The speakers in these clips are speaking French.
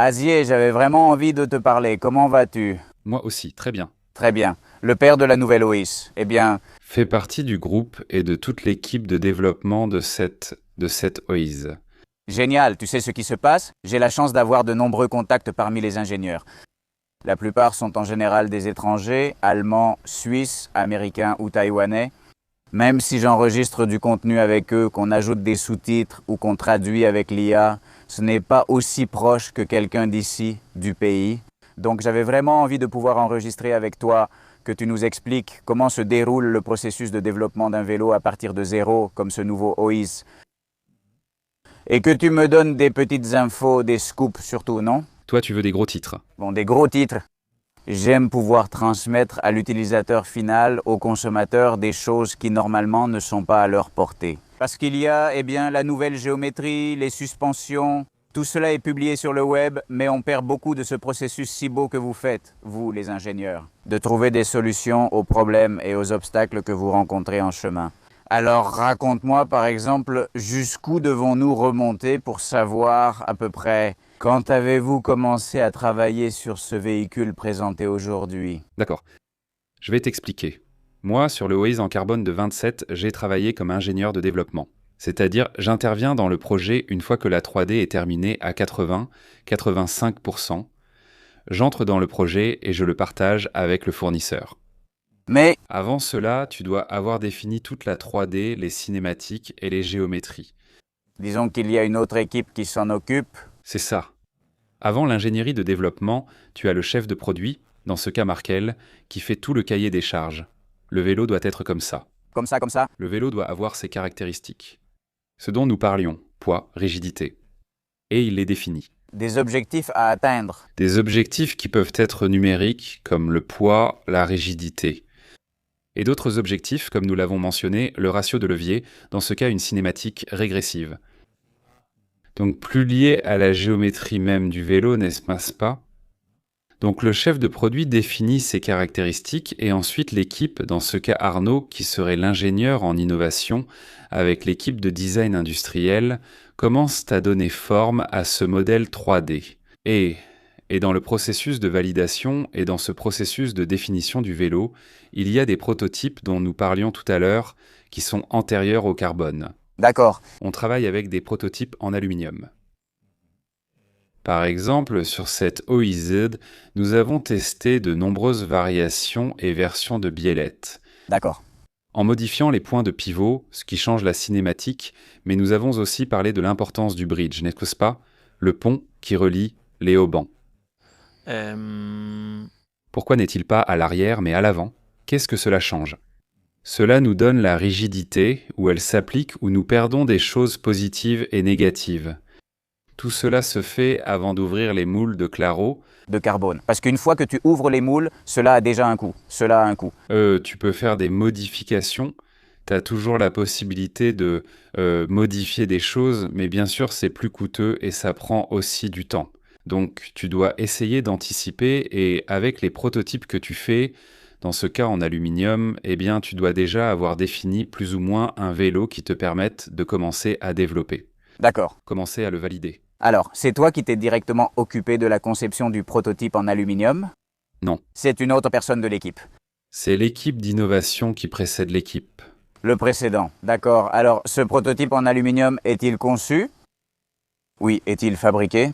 Azier, j'avais vraiment envie de te parler. Comment vas-tu? Moi aussi, très bien. Très bien. Le père de la nouvelle OIS. Eh bien, Fait partie du groupe et de toute l'équipe de développement de cette OIS. génial. Tu sais ce qui se passe? J'ai la chance d'avoir de nombreux contacts parmi les ingénieurs. La plupart sont en général des étrangers, allemands, suisses, américains ou taïwanais. Même si j'enregistre du contenu avec eux, qu'on ajoute des sous-titres ou qu'on traduit avec l'IA, ce n'est pas aussi proche que quelqu'un d'ici, du pays. Donc j'avais vraiment envie de pouvoir enregistrer avec toi, que tu nous expliques comment se déroule le processus de développement d'un vélo à partir de zéro, comme ce nouveau OIS. Et que tu me donnes des petites infos, des scoops surtout, non? Toi, tu veux des gros titres. Bon, des gros titres. J'aime pouvoir transmettre à l'utilisateur final, au consommateur, des choses qui normalement ne sont pas à leur portée. Parce qu'il y a, eh bien, la nouvelle géométrie, les suspensions, tout cela est publié sur le web, mais on perd beaucoup de ce processus si beau que vous faites, vous les ingénieurs, de trouver des solutions aux problèmes et aux obstacles que vous rencontrez en chemin. Alors raconte-moi par exemple, jusqu'où devons-nous remonter pour savoir à peu près quand avez-vous commencé à travailler sur ce véhicule présenté aujourd'hui? D'accord. Je vais t'expliquer. Moi, sur le OIS en carbone de 27, j'ai travaillé comme ingénieur de développement. C'est-à-dire, j'interviens dans le projet une fois que la 3D est terminée à 80-85%. J'entre dans le projet et je le partage avec le fournisseur. Mais, Avant cela, tu dois avoir défini toute la 3D, les cinématiques et les géométries. disons qu'il y a une autre équipe qui s'en occupe. C'est ça. Avant l'ingénierie de développement, tu as le chef de produit, dans ce cas Markel, qui fait tout le cahier des charges. Le vélo doit être comme ça. Comme ça, comme ça. Le vélo doit avoir ses caractéristiques. Ce dont nous parlions, poids, rigidité. Et il les définit. Des objectifs à atteindre. Des objectifs qui peuvent être numériques, comme le poids, la rigidité. Et d'autres objectifs, comme nous l'avons mentionné, le ratio de levier, dans ce cas une cinématique régressive. Donc plus lié à la géométrie même du vélo, n'est-ce pas? Donc le chef de produit définit ses caractéristiques et ensuite l'équipe, dans ce cas Arnaud, qui serait l'ingénieur en innovation, avec l'équipe de design industriel, commence à donner forme à ce modèle 3D. Et dans le processus de validation et dans ce processus de définition du vélo, il y a des prototypes dont nous parlions tout à l'heure qui sont antérieurs au carbone. D'accord. On travaille avec des prototypes en aluminium. Par exemple, sur cette OIZ, nous avons testé de nombreuses variations et versions de biellette, D'accord. en modifiant les points de pivot, ce qui change la cinématique, mais nous avons aussi parlé de l'importance du bridge, n'est-ce pas? Le pont qui relie les haubans. Pourquoi n'est-il pas à l'arrière mais à l'avant? Qu'est-ce que cela change? Cela nous donne la rigidité, où elle s'applique, où nous perdons des choses positives et négatives. Tout cela se fait avant d'ouvrir les moules de Claro. De carbone. Parce qu'une fois que tu ouvres les moules, cela a déjà un coût. Cela a un coût. Tu peux faire des modifications. Tu as toujours la possibilité de modifier des choses, mais bien sûr, c'est plus coûteux et ça prend aussi du temps. Donc, tu dois essayer d'anticiper et avec les prototypes que tu fais, dans ce cas en aluminium, eh bien, tu dois déjà avoir défini plus ou moins un vélo qui te permette de commencer à développer, D'accord. commencer à le valider. Alors, c'est toi qui t'es directement occupé de la conception du prototype en aluminium? Non. C'est une autre personne de l'équipe. C'est l'équipe d'innovation qui précède l'équipe. Le précédent. D'accord. Alors, ce prototype en aluminium est-il conçu? Oui. Est-il fabriqué?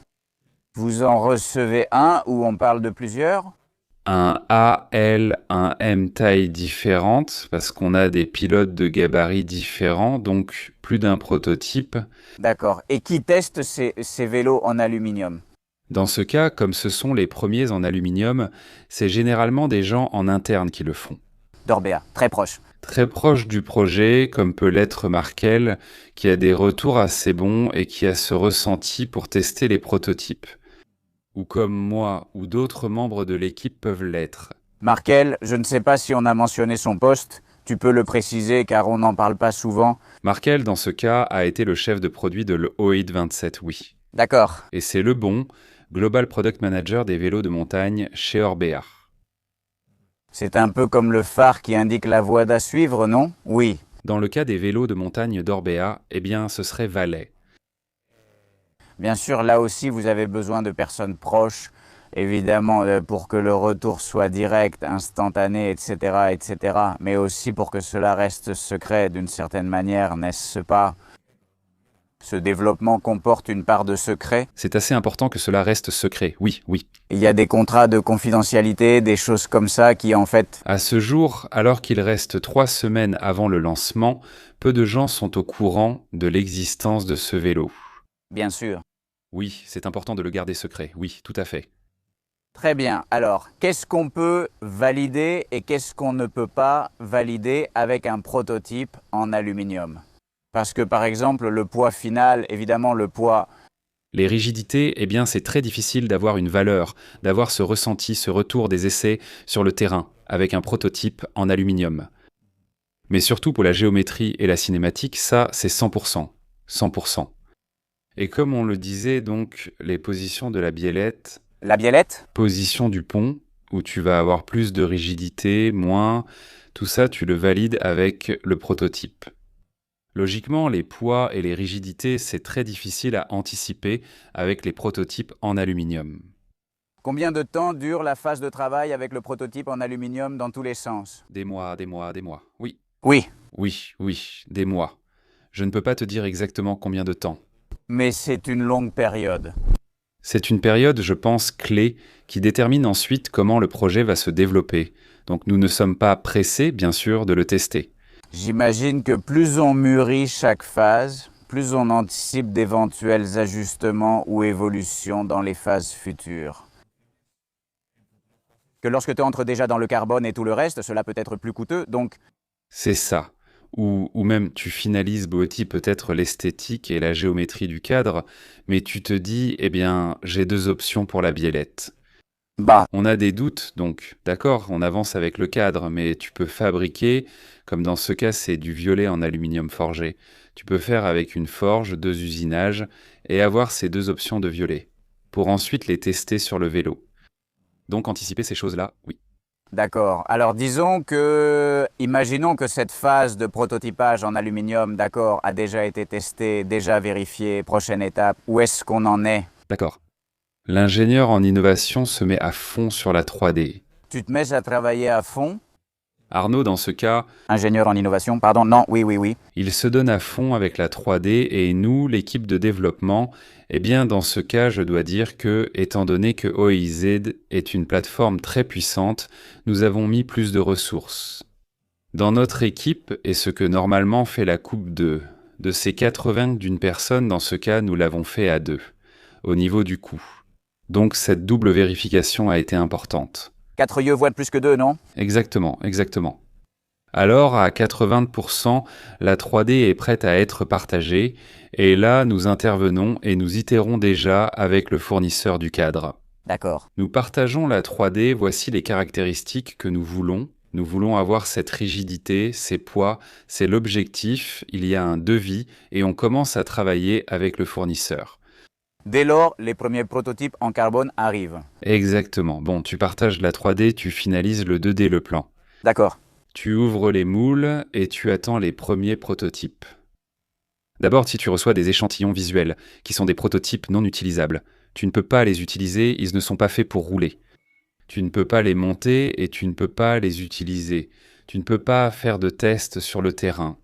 Vous en recevez un ou on parle de plusieurs? Un A, L, un M taille différente, parce qu'on a des pilotes de gabarits différents, donc plus d'un prototype. D'accord. Et qui teste ces vélos en aluminium? Dans ce cas, comme ce sont les premiers en aluminium, c'est généralement des gens en interne qui le font. D'Orbea. Très proche. Très proche du projet, comme peut l'être Markel, qui a des retours assez bons et qui a ce ressenti pour tester les prototypes. Ou comme moi ou d'autres membres de l'équipe peuvent l'être. Markel, je ne sais pas si on a mentionné son poste. Tu peux le préciser car on n'en parle pas souvent. Markel, dans ce cas, a été le chef de produit de l'OID 27, oui. D'accord. Et c'est le bon, Global Product Manager des vélos de montagne chez Orbea. C'est un peu comme le phare qui indique la voie à suivre, non? Oui. Dans le cas des vélos de montagne d'Orbea, eh bien, ce serait Valet. Bien sûr, là aussi, vous avez besoin de personnes proches, évidemment, pour que le retour soit direct, instantané, etc., etc., mais aussi pour que cela reste secret d'une certaine manière, n'est-ce pas? Ce développement comporte une part de secret. C'est assez important que cela reste secret, oui, oui. Il y a des contrats de confidentialité, des choses comme ça qui, en fait, À ce jour, alors qu'il reste 3 semaines avant le lancement, peu de gens sont au courant de l'existence de ce vélo. bien sûr. Oui, c'est important de le garder secret, oui, tout à fait. Très bien. Alors, qu'est-ce qu'on peut valider et qu'est-ce qu'on ne peut pas valider avec un prototype en aluminium? Parce que, par exemple, le poids final, évidemment, le poids, Les rigidités, eh bien, c'est très difficile d'avoir une valeur, d'avoir ce ressenti, ce retour des essais sur le terrain, avec un prototype en aluminium. Mais surtout pour la géométrie et la cinématique, ça, c'est 100%. 100%. Et comme on le disait, donc, les positions de la biellette, la biellette, position du pont, où tu vas avoir plus de rigidité, moins, tout ça, tu le valides avec le prototype. Logiquement, les poids et les rigidités, c'est très difficile à anticiper avec les prototypes en aluminium. combien de temps dure la phase de travail avec le prototype en aluminium dans tous les sens? Des mois, des mois, des mois. Oui, Oui, oui, oui, des mois. Je ne peux pas te dire exactement combien de temps. mais c'est une longue période. C'est une période, je pense, clé qui détermine ensuite comment le projet va se développer. Donc nous ne sommes pas pressés, bien sûr, de le tester. J'imagine que plus on mûrit chaque phase, plus on anticipe d'éventuels ajustements ou évolutions dans les phases futures. Que lorsque tu entres déjà dans le carbone et tout le reste, cela peut être plus coûteux, donc C'est ça. Ou même tu finalises Boetti peut-être l'esthétique et la géométrie du cadre, mais tu te dis, eh bien, j'ai 2 options pour la biellette. bah, On a des doutes, donc, d'accord, on avance avec le cadre, mais tu peux fabriquer, comme dans ce cas c'est du violet en aluminium forgé, tu peux faire avec une forge, 2 usinages, et avoir ces 2 options de violet, pour ensuite les tester sur le vélo. Donc anticiper ces choses-là, oui. d'accord. Alors imaginons que cette phase de prototypage en aluminium, d'accord, a déjà été testée, déjà vérifiée, prochaine étape, où est-ce qu'on en est? D'accord. L'ingénieur en innovation se met à fond sur la 3D. Tu te mets à travailler à fond? Arnaud, dans ce cas, Ingénieur en innovation, pardon, non, oui, oui, oui. il se donne à fond avec la 3D et nous, l'équipe de développement, eh bien dans ce cas, je dois dire que, étant donné que OIZ est une plateforme très puissante, nous avons mis plus de ressources. Dans notre équipe, et ce que normalement fait la coupe de ces 80 d'une personne, dans ce cas, nous l'avons fait à 2, au niveau du coût. Donc cette double vérification a été importante. 4 yeux voient plus que 2, non? Exactement, exactement. Alors, à 80%, la 3D est prête à être partagée, et là, nous intervenons et nous itérons déjà avec le fournisseur du cadre. D'accord. Nous partageons la 3D, voici les caractéristiques que nous voulons. Nous voulons avoir cette rigidité, ces poids, c'est l'objectif, il y a un devis, et on commence à travailler avec le fournisseur. Dès lors, les premiers prototypes en carbone arrivent. Exactement. Bon, tu partages la 3D, tu finalises le 2D, le plan. D'accord. Tu ouvres les moules et tu attends les premiers prototypes. D'abord, si tu reçois des échantillons visuels, qui sont des prototypes non utilisables, tu ne peux pas les utiliser, ils ne sont pas faits pour rouler. Tu ne peux pas les monter et tu ne peux pas les utiliser. Tu ne peux pas faire de tests sur le terrain.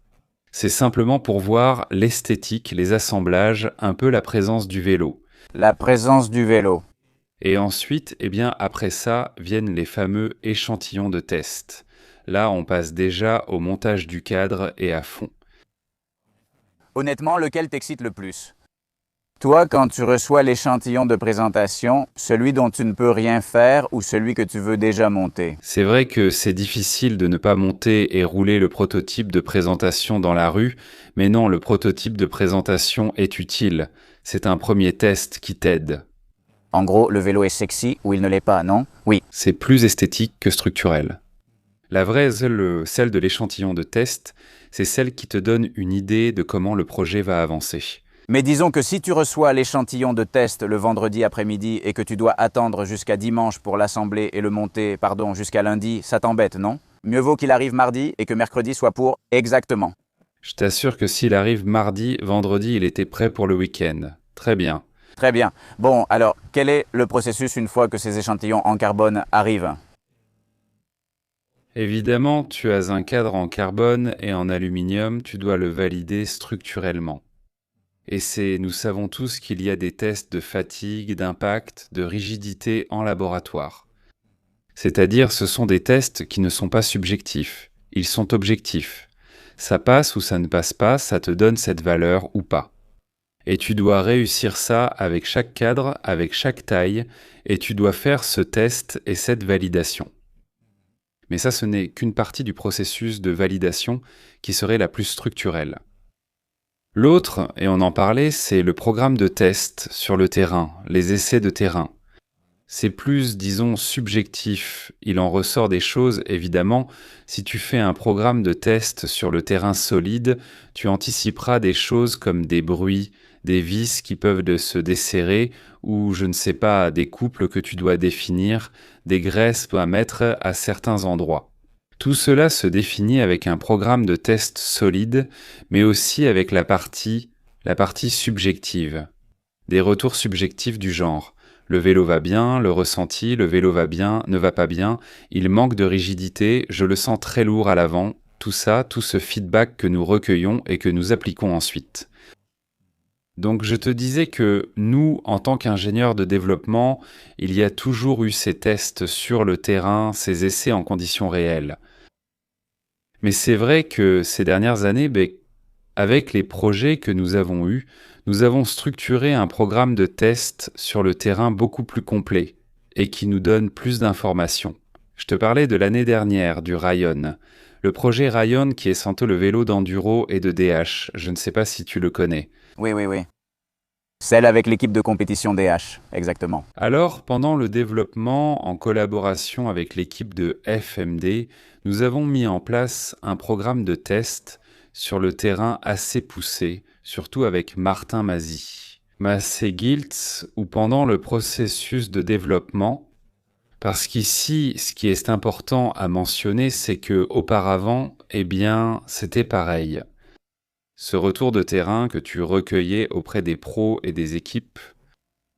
C'est simplement pour voir l'esthétique, les assemblages, un peu la présence du vélo. La présence du vélo. Et ensuite, eh bien, après ça, viennent les fameux échantillons de test. Là, on passe déjà au montage du cadre et à fond. Honnêtement, lequel t'excite le plus? Toi, quand tu reçois l'échantillon de présentation, celui dont tu ne peux rien faire ou celui que tu veux déjà monter? C'est vrai que c'est difficile de ne pas monter et rouler le prototype de présentation dans la rue, mais non, le prototype de présentation est utile. C'est un premier test qui t'aide. En gros, le vélo est sexy ou il ne l'est pas, non? Oui. C'est plus esthétique que structurel. La vraie, celle de l'échantillon de test, c'est celle qui te donne une idée de comment le projet va avancer. Mais disons que si tu reçois l'échantillon de test le vendredi après-midi et que tu dois attendre jusqu'à dimanche pour l'assembler et le monter, jusqu'à lundi, ça t'embête, non? Mieux vaut qu'il arrive mardi et que mercredi soit pour exactement. Je t'assure que s'il arrive mardi, vendredi, il était prêt pour le week-end. Très bien. Très bien. Bon, alors, quel est le processus une fois que ces échantillons en carbone arrivent? Évidemment, tu as un cadre en carbone et en aluminium, tu dois le valider structurellement. Et nous savons tous qu'il y a des tests de fatigue, d'impact, de rigidité en laboratoire. C'est-à-dire, ce sont des tests qui ne sont pas subjectifs, ils sont objectifs. Ça passe ou ça ne passe pas, ça te donne cette valeur ou pas. Et tu dois réussir ça avec chaque cadre, avec chaque taille, et tu dois faire ce test et cette validation. Mais ça, ce n'est qu'une partie du processus de validation qui serait la plus structurelle. L'autre, et on en parlait, c'est le programme de test sur le terrain, les essais de terrain. C'est plus, disons, subjectif. Il en ressort des choses, évidemment. Si tu fais un programme de test sur le terrain solide, tu anticiperas des choses comme des bruits, des vis qui peuvent se desserrer, ou je ne sais pas, des couples que tu dois définir, des graisses à mettre à certains endroits. Tout cela se définit avec un programme de test solide, mais aussi avec la partie subjective. Des retours subjectifs du genre le vélo va bien, le ressenti, le vélo va bien, ne va pas bien, il manque de rigidité, je le sens très lourd à l'avant, tout ça, tout ce feedback que nous recueillons et que nous appliquons ensuite. Donc je te disais que nous, en tant qu'ingénieurs de développement, il y a toujours eu ces tests sur le terrain, ces essais en conditions réelles. Mais c'est vrai que ces dernières années, avec les projets que nous avons eus, nous avons structuré un programme de test sur le terrain beaucoup plus complet et qui nous donne plus d'informations. Je te parlais de l'année dernière, du Rayon. Le projet Rayon qui est Santo le vélo d'enduro et de DH. Je ne sais pas si tu le connais. Oui. Celle avec l'équipe de compétition DH, exactement. Alors, pendant le développement, en collaboration avec l'équipe de FMD, nous avons mis en place un programme de test sur le terrain assez poussé, surtout avec Martin Mazzi. Massé-Giltz, ou pendant le processus de développement, parce qu'ici, ce qui est important à mentionner, c'est que auparavant, c'était pareil. Ce retour de terrain que tu recueillais auprès des pros et des équipes,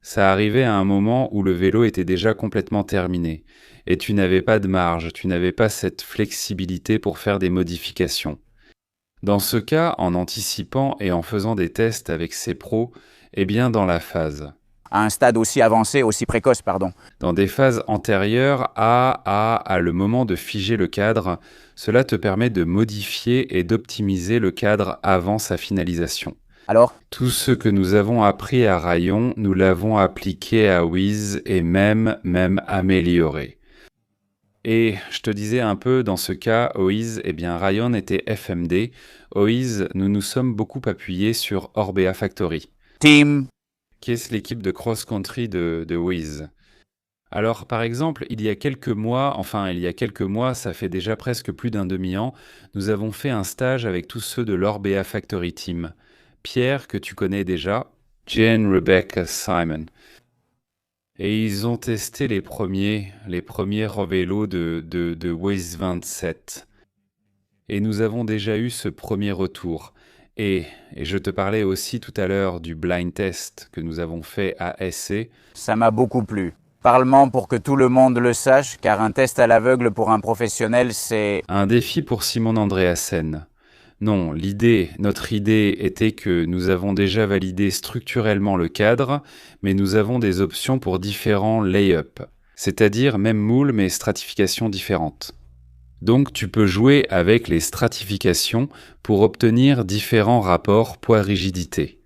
ça arrivait à un moment où le vélo était déjà complètement terminé, et tu n'avais pas de marge, tu n'avais pas cette flexibilité pour faire des modifications. Dans ce cas, en anticipant et en faisant des tests avec ces pros, dans la phase. À un stade aussi avancé, aussi précoce, pardon. Dans des phases antérieures à le moment de figer le cadre, cela te permet de modifier et d'optimiser le cadre avant sa finalisation. Alors, tout ce que nous avons appris à Rayon, nous l'avons appliqué à Wiz et même amélioré. Et je te disais un peu, dans ce cas, OIS, Rayon était FMD. OIS, nous nous sommes beaucoup appuyés sur Orbea Factory. Team, qui est l'équipe de cross-country de Wiz. Alors, par exemple, il y a quelques mois, ça fait déjà presque plus d'un demi-an, nous avons fait un stage avec tous ceux de l'Orbea Factory Team. Pierre, que tu connais déjà, Jane, Rebecca, Simon. Et ils ont testé les premiers vélos de Wiz 27. Et nous avons déjà eu ce premier retour. Et je te parlais aussi tout à l'heure du blind test que nous avons fait à SC. Ça m'a beaucoup plu. Parle-moi pour que tout le monde le sache, car un test à l'aveugle pour un professionnel, c'est... un défi pour Simon Andreasen. Non, notre idée était que nous avons déjà validé structurellement le cadre, mais nous avons des options pour différents lay-up, c'est-à-dire même moule mais stratifications différentes. Donc tu peux jouer avec les stratifications pour obtenir différents rapports poids-rigidité.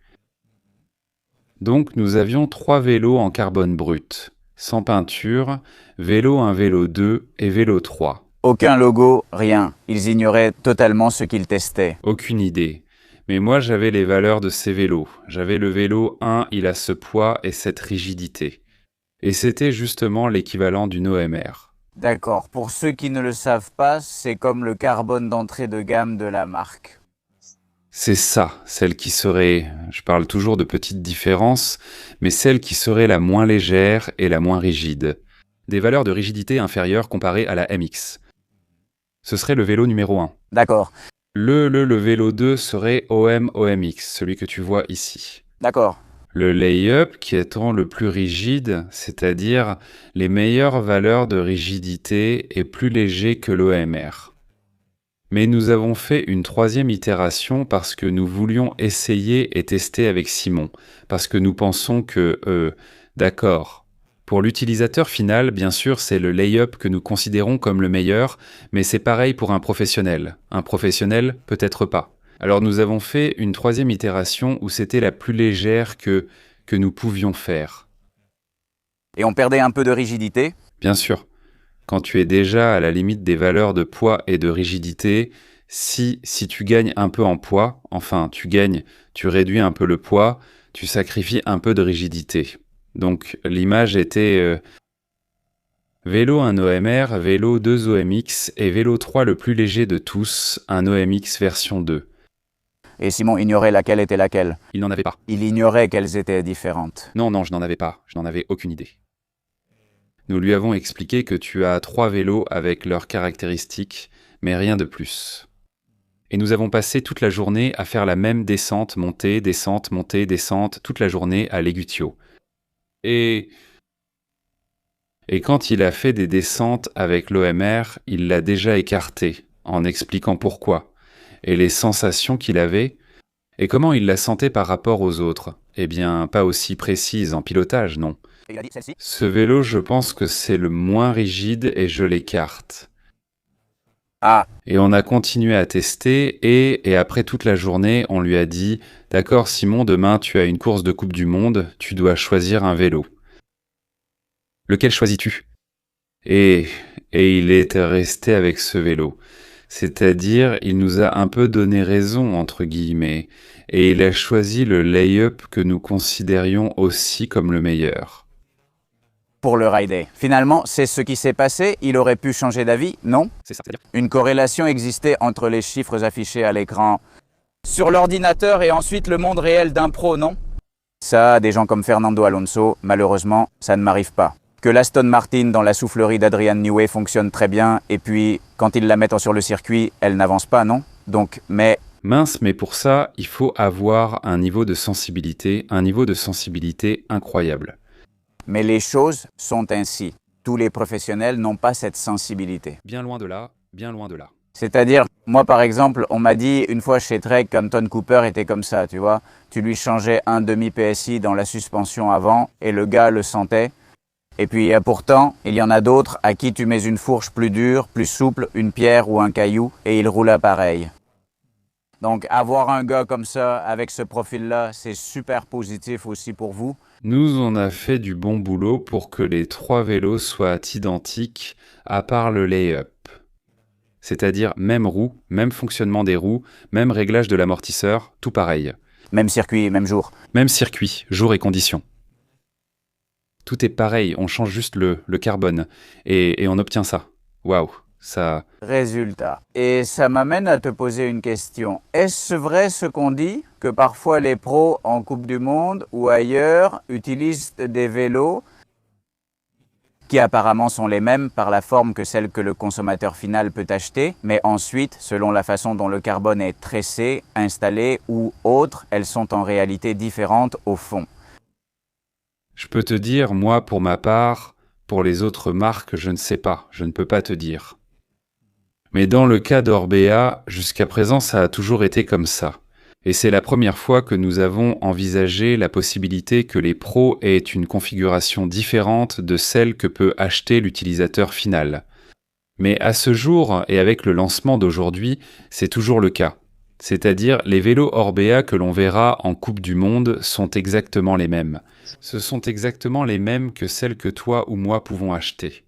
Donc nous avions 3 vélos en carbone brut, sans peinture, vélo 1, vélo 2 et vélo 3. Aucun logo, rien. Ils ignoraient totalement ce qu'ils testaient. Aucune idée. Mais moi j'avais les valeurs de ces vélos. J'avais le vélo 1, il a ce poids et cette rigidité. Et c'était justement l'équivalent d'une OMR. D'accord. Pour ceux qui ne le savent pas, c'est comme le carbone d'entrée de gamme de la marque. C'est ça, celle qui serait, je parle toujours de petites différences, mais celle qui serait la moins légère et la moins rigide. Des valeurs de rigidité inférieures comparées à la MX. Ce serait le vélo numéro 1. D'accord. Le vélo 2 serait OM-OMX, celui que tu vois ici. D'accord. Le lay-up qui étant le plus rigide, c'est-à-dire les meilleures valeurs de rigidité et plus léger que l'OMR. Mais nous avons fait une troisième itération parce que nous voulions essayer et tester avec Simon, parce que nous pensons que, d'accord, pour l'utilisateur final, bien sûr, c'est le lay-up que nous considérons comme le meilleur, mais c'est pareil pour un professionnel. Un professionnel, peut-être pas. Alors nous avons fait une troisième itération où c'était la plus légère que nous pouvions faire. Et on perdait un peu de rigidité. Bien sûr, quand tu es déjà à la limite des valeurs de poids et de rigidité, si tu gagnes un peu en poids, enfin tu réduis un peu le poids, tu sacrifies un peu de rigidité. Donc l'image était vélo 1 OMR, vélo 2 OMX et vélo 3 le plus léger de tous, un OMX version 2. Et Simon ignorait laquelle était laquelle. Il n'en avait pas. Il ignorait qu'elles étaient différentes. Non, je n'en avais pas. Je n'en avais aucune idée. Nous lui avons expliqué que tu as 3 vélos avec leurs caractéristiques, mais rien de plus. Et nous avons passé toute la journée à faire la même descente, montée, descente, toute la journée à l'Égutio. Et quand il a fait des descentes avec l'OMR, il l'a déjà écarté, en expliquant pourquoi, et les sensations qu'il avait, et comment il la sentait par rapport aux autres. Eh bien, pas aussi précise en pilotage, non. Et il a dit celle-ci. Ce vélo, je pense que c'est le moins rigide et je l'écarte. Ah, Et on a continué à tester et après toute la journée, on lui a dit « D'accord Simon, demain tu as une course de Coupe du Monde, tu dois choisir un vélo. Lequel choisis-tu » Et il est resté avec ce vélo. C'est-à-dire, il nous a un peu donné raison, entre guillemets, et il a choisi le lay-up que nous considérions aussi comme le meilleur. pour le rider. Finalement, c'est ce qui s'est passé. Il aurait pu changer d'avis, non? C'est ça, c'est-à-dire Une corrélation existait entre les chiffres affichés à l'écran sur l'ordinateur et ensuite le monde réel d'un pro, non? Ça, des gens comme Fernando Alonso, malheureusement, ça ne m'arrive pas. Que l'Aston Martin dans la soufflerie d'Adrian Newey fonctionne très bien, et puis, quand ils la mettent sur le circuit, elle n'avance pas, non? Donc, mais Mince, mais pour ça, il faut avoir un niveau de sensibilité incroyable. les choses sont ainsi. Tous les professionnels n'ont pas cette sensibilité. Bien loin de là, bien loin de là. C'est-à-dire, moi par exemple, on m'a dit une fois chez Trek qu'Anton Cooper était comme ça, tu vois. Tu lui changeais un demi PSI dans la suspension avant et le gars le sentait. Et puis pourtant, il y en a d'autres à qui tu mets une fourche plus dure, plus souple, une pierre ou un caillou et il roule à pareil. Donc avoir un gars comme ça, avec ce profil-là, c'est super positif aussi pour vous. Nous, on a fait du bon boulot pour que les 3 vélos soient identiques, à part le lay-up. C'est-à-dire même roue, même fonctionnement des roues, même réglage de l'amortisseur, tout pareil. Même circuit, même jour. Même circuit, jour et conditions. Tout est pareil, on change juste le carbone. Et on obtient ça. Waouh, ça... Résultat. Et ça m'amène à te poser une question. Est-ce vrai ce qu'on dit, que parfois les pros en Coupe du Monde ou ailleurs utilisent des vélos qui apparemment sont les mêmes par la forme que celles que le consommateur final peut acheter, mais ensuite, selon la façon dont le carbone est tressé, installé ou autre, elles sont en réalité différentes au fond. Je peux te dire, moi, pour ma part, pour les autres marques, je ne sais pas, je ne peux pas te dire. Mais dans le cas d'Orbea, jusqu'à présent, ça a toujours été comme ça. Et c'est la première fois que nous avons envisagé la possibilité que les pros aient une configuration différente de celle que peut acheter l'utilisateur final. Mais à ce jour, et avec le lancement d'aujourd'hui, c'est toujours le cas. C'est-à-dire, les vélos Orbea que l'on verra en Coupe du Monde sont exactement les mêmes. Ce sont exactement les mêmes que celles que toi ou moi pouvons acheter.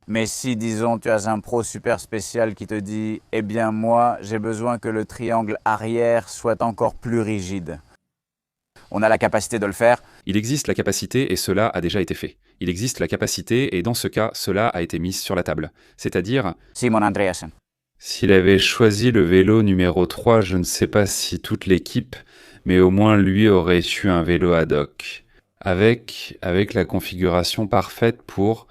Mais si, disons, tu as un pro super spécial qui te dit « Eh bien moi, j'ai besoin que le triangle arrière soit encore plus rigide », on a la capacité de le faire. Il existe la capacité et cela a déjà été fait. Il existe la capacité et dans ce cas, cela a été mis sur la table. C'est-à-dire, Simon Andreasen. s'il avait choisi le vélo numéro 3, je ne sais pas si toute l'équipe, mais au moins lui aurait eu un vélo ad hoc. Avec la configuration parfaite pour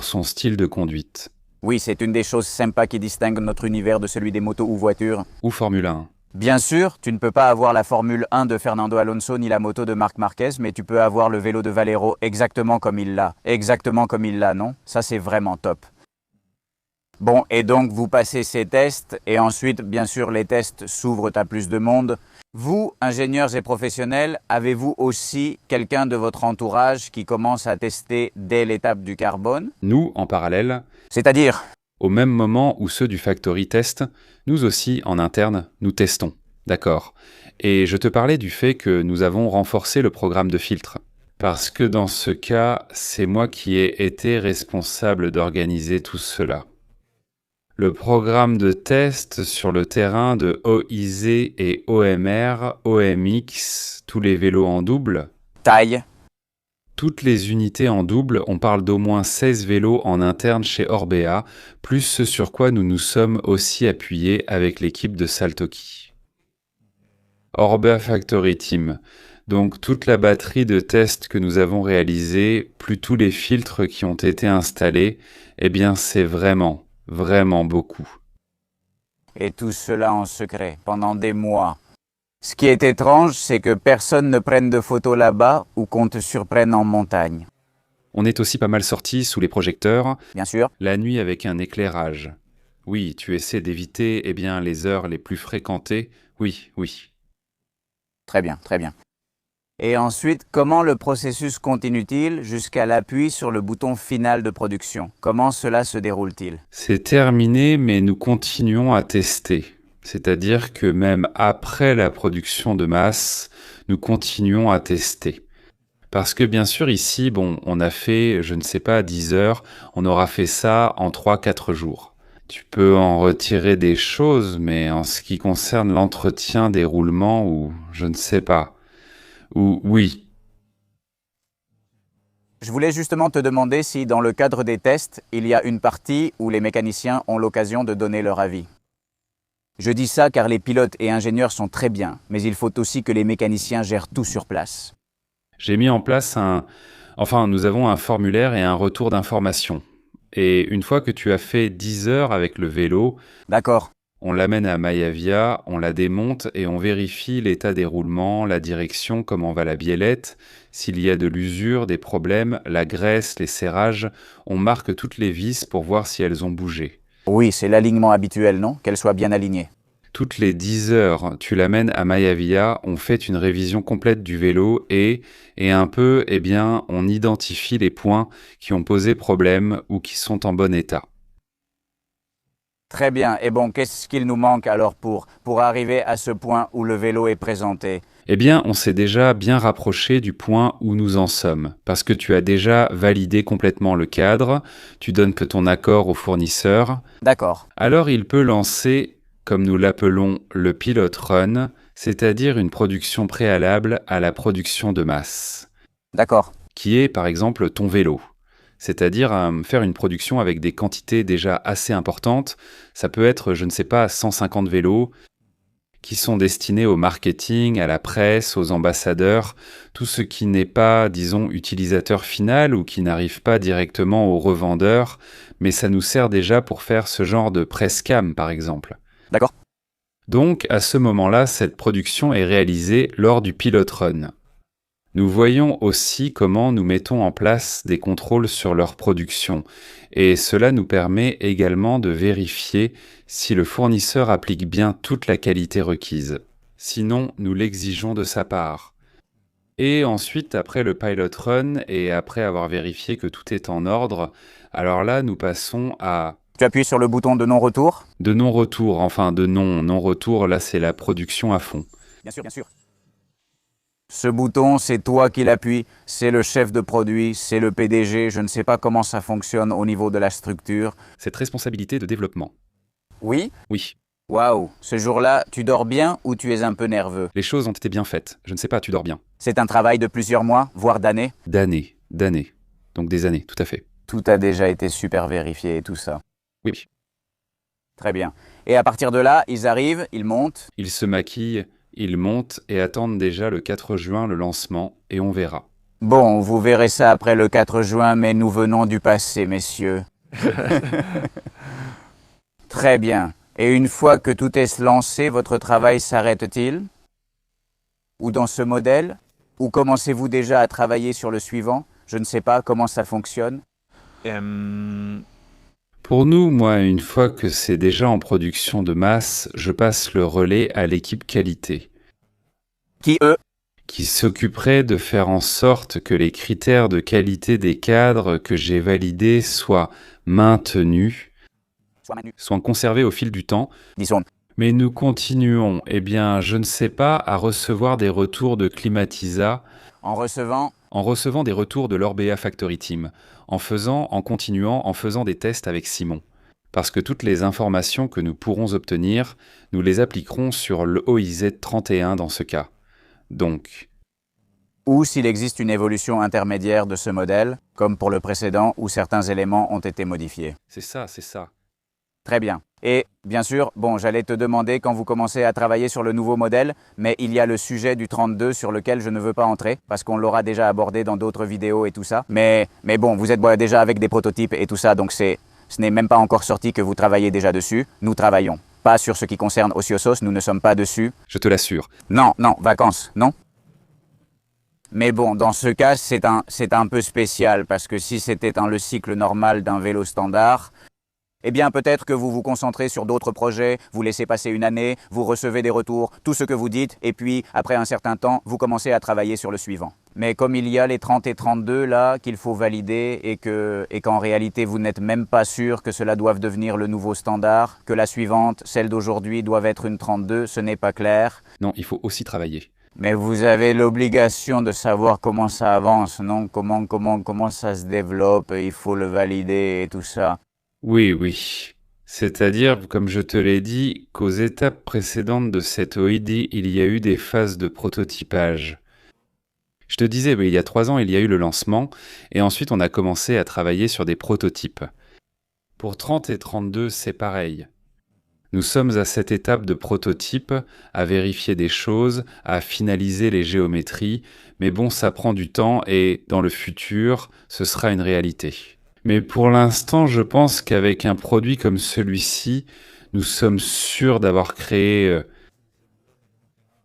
son style de conduite. Oui, c'est une des choses sympas qui distingue notre univers de celui des motos ou voitures. Ou Formule 1. Bien sûr, tu ne peux pas avoir la Formule 1 de Fernando Alonso ni la moto de Marc Marquez, mais tu peux avoir le vélo de Valero exactement comme il l'a. Exactement comme il l'a, non? Ça, c'est vraiment top. Bon, et donc vous passez ces tests, et ensuite, bien sûr, les tests s'ouvrent à plus de monde. Vous, ingénieurs et professionnels, avez-vous aussi quelqu'un de votre entourage qui commence à tester dès l'étape du carbone? Nous, en parallèle, C'est-à-dire? au même moment où ceux du Factory testent, nous aussi, en interne, nous testons. D'accord. Et je te parlais du fait que nous avons renforcé le programme de filtre. Parce que dans ce cas, c'est moi qui ai été responsable d'organiser tout cela. Le programme de test sur le terrain de OIZ et OMR, OMX, tous les vélos en double. Taille. Toutes les unités en double, on parle d'au moins 16 vélos en interne chez Orbea, plus ce sur quoi nous nous sommes aussi appuyés avec l'équipe de Saltoki. Orbea Factory Team. Donc toute la batterie de tests que nous avons réalisés, plus tous les filtres qui ont été installés, eh bien c'est vraiment beaucoup. Et tout cela en secret, pendant des mois. Ce qui est étrange, c'est que personne ne prenne de photos là-bas ou qu'on te surprenne en montagne. On est aussi pas mal sortis sous les projecteurs, Bien sûr. la nuit avec un éclairage. Oui, tu essaies d'éviter les heures les plus fréquentées. Oui. Très bien, très bien. Et ensuite, comment le processus continue-t-il jusqu'à l'appui sur le bouton final de production? Comment cela se déroule-t-il? C'est terminé, mais nous continuons à tester. C'est-à-dire que même après la production de masse, nous continuons à tester. Parce que bien sûr ici, on a fait, je ne sais pas, 10 heures, on aura fait ça en 3-4 jours. Tu peux en retirer des choses, mais en ce qui concerne l'entretien des roulements, ou je ne sais pas, ou oui. Je voulais justement te demander si, dans le cadre des tests, il y a une partie où les mécaniciens ont l'occasion de donner leur avis. Je dis ça car les pilotes et ingénieurs sont très bien, mais il faut aussi que les mécaniciens gèrent tout sur place. J'ai mis en place nous avons un formulaire et un retour d'information. Et une fois que tu as fait 10 heures avec le vélo, D'accord. on l'amène à Maillavia, on la démonte et on vérifie l'état des roulements, la direction, comment va la biellette, s'il y a de l'usure, des problèmes, la graisse, les serrages. On marque toutes les vis pour voir si elles ont bougé. Oui, c'est l'alignement habituel, non? Qu'elles soient bien alignées. Toutes les 10 heures, tu l'amènes à Maillavia, on fait une révision complète du vélo et un peu, on identifie les points qui ont posé problème ou qui sont en bon état. Très bien. Et bon, qu'est-ce qu'il nous manque alors pour arriver à ce point où le vélo est présenté? On s'est déjà bien rapproché du point où nous en sommes, parce que tu as déjà validé complètement le cadre, tu donnes ton accord au fournisseur. D'accord. Alors il peut lancer, comme nous l'appelons, le pilot run, c'est-à-dire une production préalable à la production de masse. D'accord. Qui est par exemple ton vélo. C'est-à-dire faire une production avec des quantités déjà assez importantes. Ça peut être, je ne sais pas, 150 vélos qui sont destinés au marketing, à la presse, aux ambassadeurs, tout ce qui n'est pas, disons, utilisateur final ou qui n'arrive pas directement aux revendeurs, mais ça nous sert déjà pour faire ce genre de press cam, par exemple. D'accord. Donc, à ce moment-là, cette production est réalisée lors du pilot run. Nous voyons aussi comment nous mettons en place des contrôles sur leur production, et cela nous permet également de vérifier si le fournisseur applique bien toute la qualité requise. Sinon, nous l'exigeons de sa part. Et ensuite, après le pilot run, et après avoir vérifié que tout est en ordre, alors là, nous passons à... Tu appuies sur le bouton de non-retour? De non-retour, non-retour, là c'est la production à fond. Bien sûr, bien sûr. Ce bouton, c'est toi qui l'appuies, c'est le chef de produit, c'est le PDG, je ne sais pas comment ça fonctionne au niveau de la structure. Cette responsabilité de développement. Oui? Oui. Waouh, ce jour-là, tu dors bien ou tu es un peu nerveux? Les choses ont été bien faites. Je ne sais pas, tu dors bien. C'est un travail de plusieurs mois, voire d'années? D'années. Donc des années, tout à fait. Tout a déjà été super vérifié et tout ça. Oui. Très bien. Et à partir de là, ils arrivent, ils montent? Ils se maquillent, ils montent et attendent déjà le 4 juin le lancement, et on verra. Bon, vous verrez ça après le 4 juin, mais nous venons du passé, messieurs. Très bien. Et une fois que tout est lancé, votre travail s'arrête-t-il? Ou dans ce modèle? Ou commencez-vous déjà à travailler sur le suivant? Je ne sais pas comment ça fonctionne. Pour nous, moi, une fois que c'est déjà en production de masse, je passe le relais à l'équipe qualité, Qui, eux, qui s'occuperait de faire en sorte que les critères de qualité des cadres que j'ai validés soient maintenus, soient conservés au fil du temps. disons, Mais nous continuons, eh bien, je ne sais pas, à recevoir des retours de Climatisa, en recevant, en recevant des retours de l'Orbea Factory Team, en continuant, en faisant des tests avec Simon. Parce que toutes les informations que nous pourrons obtenir, nous les appliquerons sur le OIZ 31 dans ce cas. Donc, ou s'il existe une évolution intermédiaire de ce modèle, comme pour le précédent où certains éléments ont été modifiés. c'est ça, c'est ça. Très bien. Et bien sûr, bon, j'allais te demander quand vous commencez à travailler sur le nouveau modèle, mais il y a le sujet du 32 sur lequel je ne veux pas entrer, parce qu'on l'aura déjà abordé dans d'autres vidéos et tout ça. Mais bon, vous êtes déjà avec des prototypes et tout ça, donc ce n'est même pas encore sorti que vous travaillez déjà dessus. Nous travaillons. Pas sur ce qui concerne Ociosos, nous ne sommes pas dessus. Je te l'assure. Non, vacances, non? Mais bon, dans ce cas, c'est un peu spécial, parce que si c'était le cycle normal d'un vélo standard, eh bien peut-être que vous vous concentrez sur d'autres projets, vous laissez passer une année, vous recevez des retours, tout ce que vous dites, et puis après un certain temps, vous commencez à travailler sur le suivant. Mais comme il y a les 30 et 32 là qu'il faut valider et qu'en réalité vous n'êtes même pas sûr que cela doive devenir le nouveau standard, que la suivante, celle d'aujourd'hui, doive être une 32, ce n'est pas clair. Non, il faut aussi travailler. Mais vous avez l'obligation de savoir comment ça avance, non? Comment ça se développe, il faut le valider et tout ça. Oui, oui. C'est-à-dire, comme je te l'ai dit, qu'aux étapes précédentes de cette OID, il y a eu des phases de prototypage. Je te disais, il y a 3 ans, il y a eu le lancement, et ensuite on a commencé à travailler sur des prototypes. Pour 30 et 32, c'est pareil. Nous sommes à cette étape de prototype, à vérifier des choses, à finaliser les géométries, mais bon, ça prend du temps et dans le futur, ce sera une réalité. Mais pour l'instant, je pense qu'avec un produit comme celui-ci, nous sommes sûrs d'avoir créé...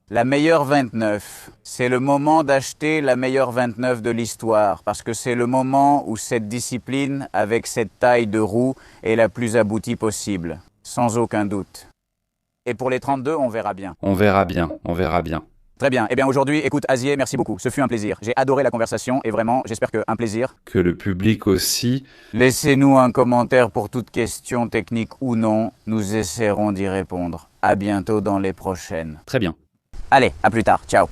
La meilleure 29, c'est le moment d'acheter la meilleure 29 de l'histoire, parce que c'est le moment où cette discipline, avec cette taille de roue, est la plus aboutie possible, sans aucun doute. Et pour les 32, on verra bien. On verra bien, on verra bien. Très bien. Eh bien aujourd'hui, écoute Azier, merci beaucoup. Ce fut un plaisir. J'ai adoré la conversation et vraiment, j'espère qu'un plaisir. Que le public aussi. Laissez-nous un commentaire pour toute question technique ou non. Nous essaierons d'y répondre. À bientôt dans les prochaines. Très bien. Allez, à plus tard. Ciao.